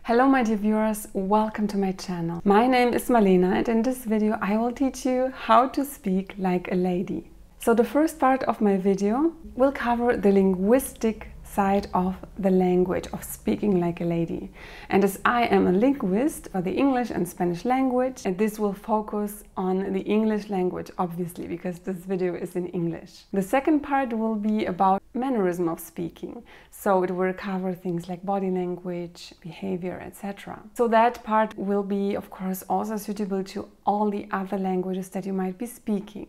Hello my dear viewers, welcome to my channel. My name is Marlena and in this video I will teach you how to speak like a lady. So the first part of my video will cover the linguistic side of the language of speaking like a lady. And as I am a linguist for the English and Spanish language, and this will focus on the English language obviously because this video is in English. The second part will be about mannerism of speaking. So it will cover things like body language, behavior, etc. So that part will be of course also suitable to all the other languages that you might be speaking.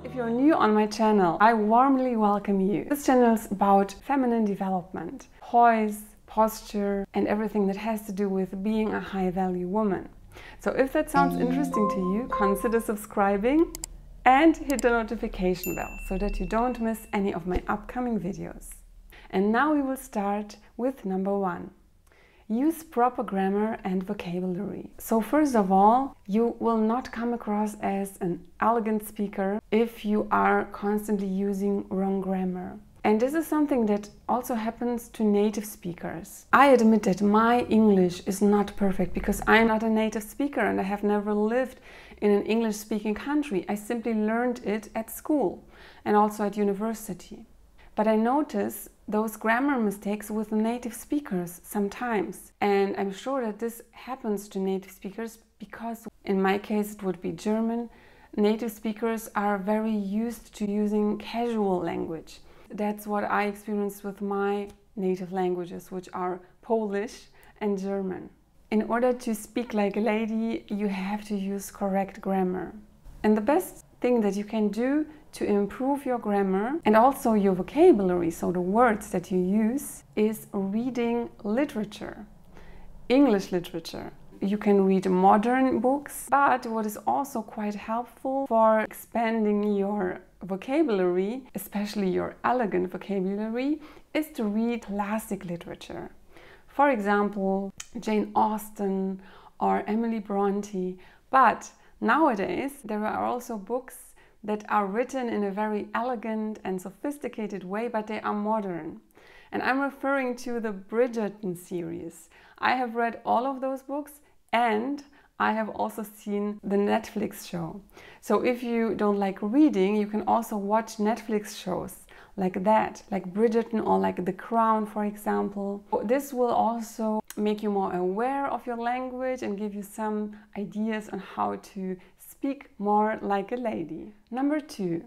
If you're new on my channel, I warmly welcome you. This channel is about feminine development, poise, posture, and everything that has to do with being a high-value woman. So if that sounds interesting to you, consider subscribing and hit the notification bell so that you don't miss any of my upcoming videos. And now we will start with number 1. Use proper grammar and vocabulary. So first of all, you will not come across as an elegant speaker if you are constantly using wrong grammar. And this is something that also happens to native speakers. I admit that my English is not perfect because I'm not a native speaker and I have never lived in an English-speaking country. I simply learned it at school and also at university. But I notice those grammar mistakes with native speakers sometimes. And I'm sure that this happens to native speakers because in my case it would be German. Native speakers are very used to using casual language. That's what I experienced with my native languages, which are Polish and German. In order to speak like a lady, you have to use correct grammar. And the best thing that you can do to improve your grammar and also your vocabulary, so the words that you use, is reading literature, English literature. You can read modern books, but what is also quite helpful for expanding your vocabulary, especially your elegant vocabulary, is to read classic literature. For example, Jane Austen or Emily Bronte. But nowadays there are also books that are written in a very elegant and sophisticated way, but they are modern. And I'm referring to the Bridgerton series. I have read all of those books and I have also seen the Netflix show. So if you don't like reading, you can also watch Netflix shows like that, like Bridgerton or like The Crown, for example. This will also make you more aware of your language and give you some ideas on how to speak more like a lady. Number 2,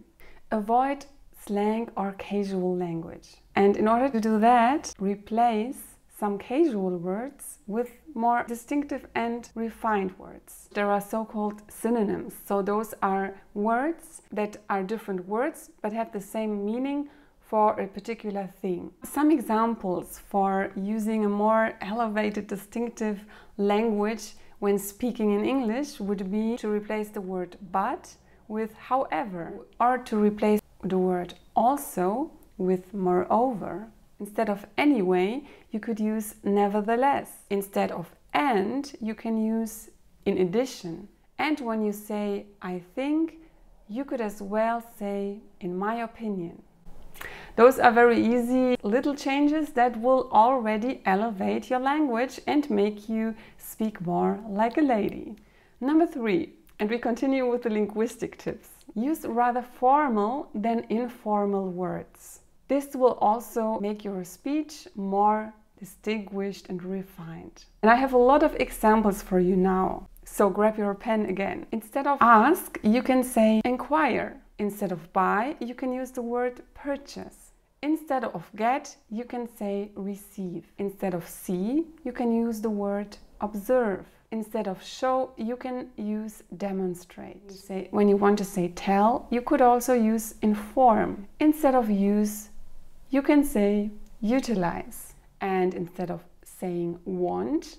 avoid slang or casual language. And in order to do that, replace some casual words with more distinctive and refined words. There are so-called synonyms. So those are words that are different words but have the same meaning for a particular thing. Some examples for using a more elevated, distinctive language when speaking in English would be to replace the word but with however, or to replace the word also with moreover. Instead of anyway, you could use nevertheless. Instead of and, you can use in addition. And when you say I think, you could as well say in my opinion. Those are very easy little changes that will already elevate your language and make you speak more like a lady. Number 3, and we continue with the linguistic tips. Use rather formal than informal words. This will also make your speech more distinguished and refined. And I have a lot of examples for you now. So grab your pen again. Instead of ask, you can say inquire. Instead of buy, you can use the word purchase. Instead of get, you can say receive. Instead of see, you can use the word observe. Instead of show, you can use demonstrate. When you want to say tell, you could also use inform. Instead of use, you can say utilize. And instead of saying want,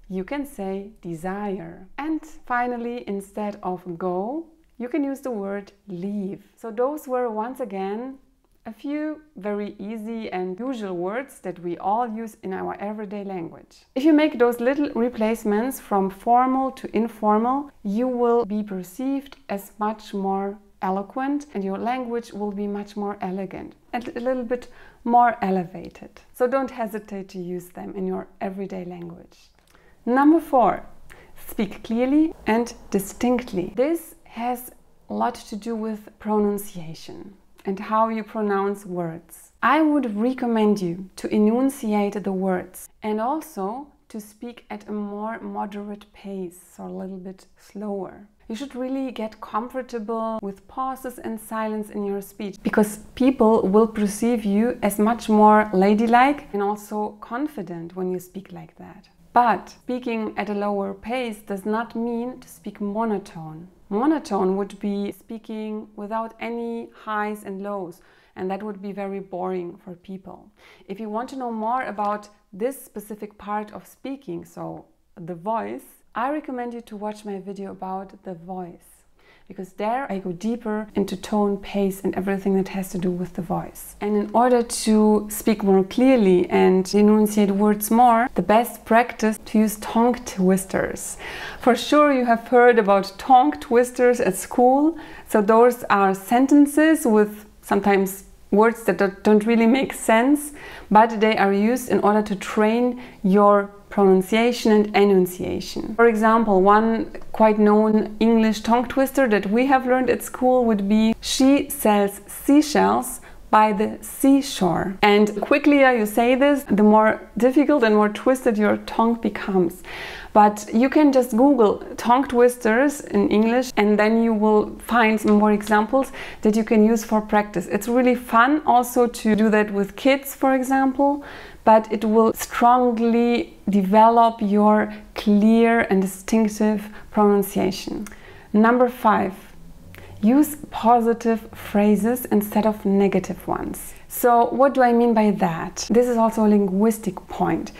you can say desire. And finally, instead of go, you can use the word leave. So those were once again a few very easy and usual words that we all use in our everyday language. If you make those little replacements from formal to informal, you will be perceived as much more eloquent and your language will be much more elegant and a little bit more elevated. So don't hesitate to use them in your everyday language. Number 4, speak clearly and distinctly. This has a lot to do with pronunciation and how you pronounce words. I would recommend you to enunciate the words and also to speak at a more moderate pace, so a little bit slower. You should really get comfortable with pauses and silence in your speech, because people will perceive you as much more ladylike and also confident when you speak like that. But speaking at a lower pace does not mean to speak monotone. Monotone would be speaking without any highs and lows, and that would be very boring for people. If you want to know more about this specific part of speaking, so the voice, I recommend you to watch my video about the voice, because there I go deeper into tone, pace and everything that has to do with the voice. And in order to speak more clearly and enunciate words more, the best practice to use tongue twisters. For sure you have heard about tongue twisters at school. So those are sentences with sometimes words that don't really make sense, but they are used in order to train your pronunciation and enunciation. For example, one quite known English tongue twister that we have learned at school would be: she sells seashells by the seashore. And the quicker you say this, the more difficult and more twisted your tongue becomes. But you can just Google tongue twisters in English and then you will find some more examples that you can use for practice. It's really fun also to do that with kids, for example, but it will strongly develop your clear and distinctive pronunciation. Number 5, use positive phrases instead of negative ones. So what do I mean by that? This is also a linguistic point.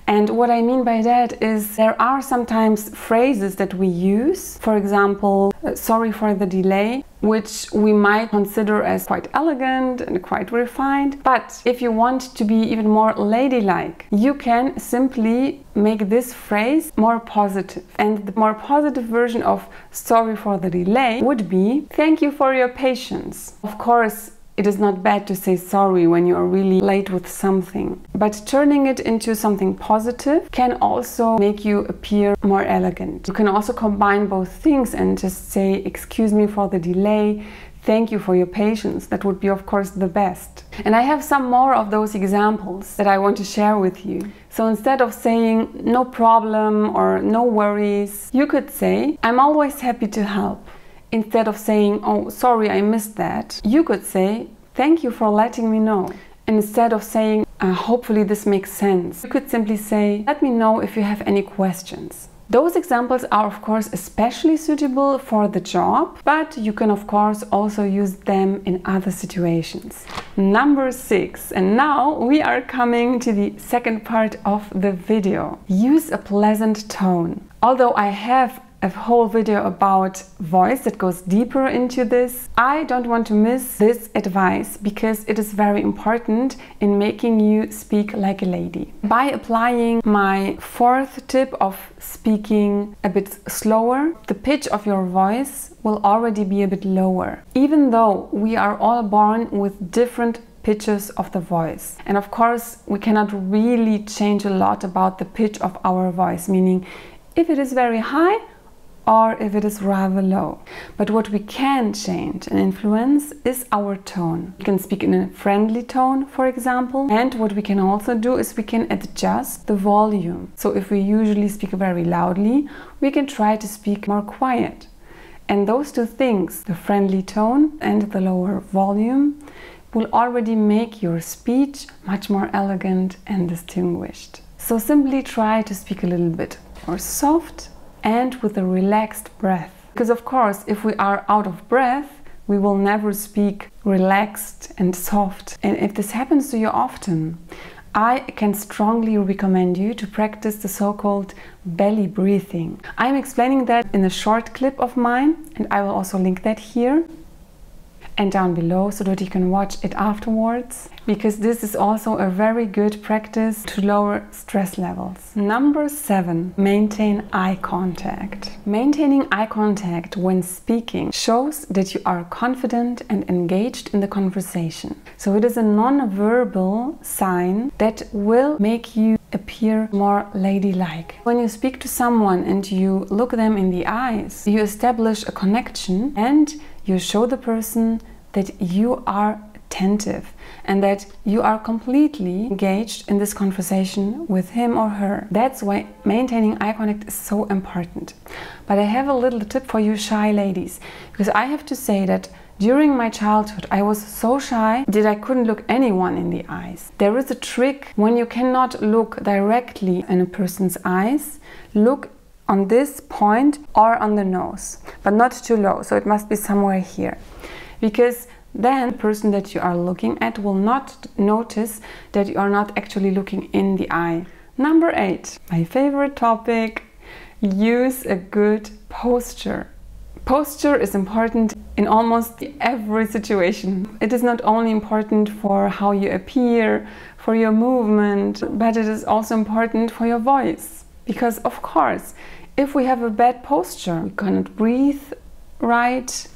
And what I mean by that is there are sometimes phrases that we use, for example, sorry for the delay, which we might consider as quite elegant and quite refined. But if you want to be even more ladylike, you can simply make this phrase more positive. And the more positive version of sorry for the delay would be thank you for your patience. Of course, it is not bad to say sorry when you are really late with something, but turning it into something positive can also make you appear more elegant. You can also combine both things and just say excuse me for the delay, thank you for your patience. That would be of course the best. And I have some more of those examples that I want to share with you. So instead of saying no problem or no worries, you could say I'm always happy to help. Instead of saying, oh, sorry, I missed that, you could say, thank you for letting me know. And instead of saying, hopefully this makes sense, you could simply say, let me know if you have any questions. Those examples are, of course, especially suitable for the job, but you can, of course, also use them in other situations. Number 6, and now we are coming to the second part of the video. Use a pleasant tone. Although I have a whole video about voice that goes deeper into this, I don't want to miss this advice because it is very important in making you speak like a lady. By applying my 4th tip of speaking a bit slower, the pitch of your voice will already be a bit lower, even though we are all born with different pitches of the voice. And of course, we cannot really change a lot about the pitch of our voice, meaning if it is very high or if it is rather low. But what we can change and influence is our tone. We can speak in a friendly tone, for example, and what we can also do is we can adjust the volume. So if we usually speak very loudly, we can try to speak more quiet. And those two things, the friendly tone and the lower volume, will already make your speech much more elegant and distinguished. So simply try to speak a little bit more soft and with a relaxed breath. Because of course, if we are out of breath, we will never speak relaxed and soft. And if this happens to you often, I can strongly recommend you to practice the so-called belly breathing. I'm explaining that in a short clip of mine, and I will also link that here. and down below so that you can watch it afterwards, because this is also a very good practice to lower stress levels. Number 7, maintain eye contact. Maintaining eye contact when speaking shows that you are confident and engaged in the conversation. So it is a non-verbal sign that will make you appear more ladylike. When you speak to someone and you look them in the eyes, you establish a connection and you show the person that you are attentive and that you are completely engaged in this conversation with him or her. That's why maintaining eye contact is so important. But I have a little tip for you shy ladies, because I have to say that during my childhood I was so shy that I couldn't look anyone in the eyes. There is a trick when you cannot look directly in a person's eyes. Look on this point or on the nose, but not too low, so it must be somewhere here, because then the person that you are looking at will not notice that you are not actually looking in the eye. Number 8, my favorite topic: use a good posture. Posture is important in almost every situation. It is not only important for how you appear, for your movement, but it is also important for your voice. Because of course, if we have a bad posture, we cannot breathe right,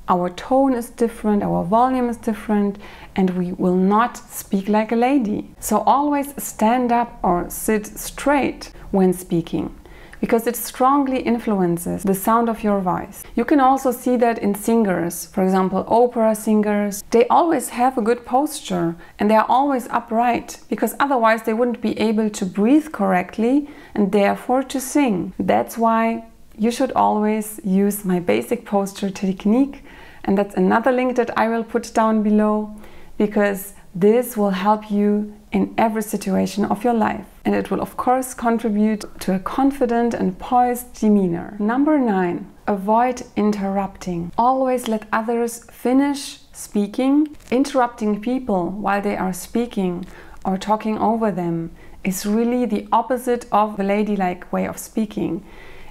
our tone is different, our volume is different, and we will not speak like a lady. So always stand up or sit straight when speaking, because it strongly influences the sound of your voice. You can also see that in singers, for example, opera singers. They always have a good posture and they are always upright, because otherwise they wouldn't be able to breathe correctly and therefore to sing. That's why you should always use my basic posture technique, and that's another link that I will put down below, because this will help you in every situation of your life, and it will of course contribute to a confident and poised demeanor. Number 9, avoid interrupting. Always let others finish speaking. Interrupting people while they are speaking or talking over them is really the opposite of the ladylike way of speaking.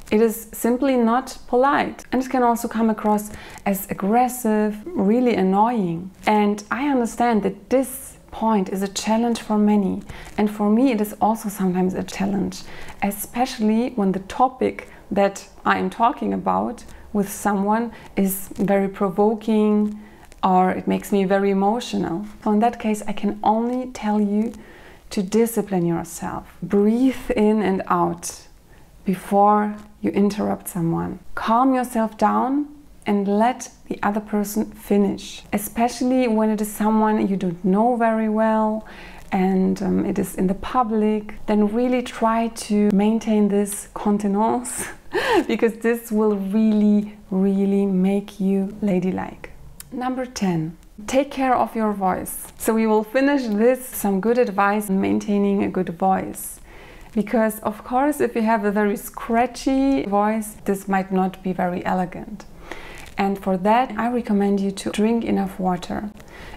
It is simply not polite, and it can also come across as aggressive, really annoying. And I understand that this point is a challenge for many, and for me it is also sometimes a challenge, especially when the topic that I am talking about with someone is very provoking or it makes me very emotional. So in that case I can only tell you to discipline yourself. Breathe in and out before you interrupt someone. Calm yourself down and let the other person finish, especially when it is someone you don't know very well and it is in the public. Then really try to maintain this contenance because this will really make you ladylike. Number 10, take care of your voice. So we will finish this, some good advice on maintaining a good voice. Because of course, if you have a very scratchy voice, this might not be very elegant. And for that, I recommend you to drink enough water.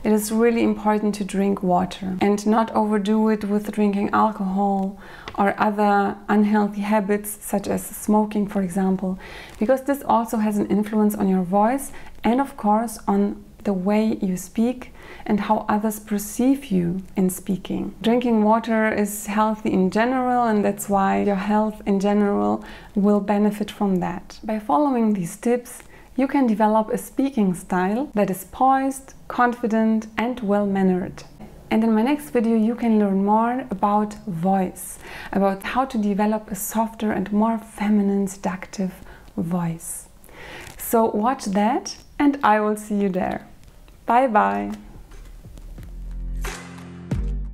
It is really important to drink water and not overdo it with drinking alcohol or other unhealthy habits such as smoking, for example, because this also has an influence on your voice and of course on the way you speak and how others perceive you in speaking. Drinking water is healthy in general, and that's why your health in general will benefit from that. By following these tips, you can develop a speaking style that is poised, confident and well-mannered. And in my next video you can learn more about voice, about how to develop a softer and more feminine, seductive voice. So watch that and I will see you there. Bye bye!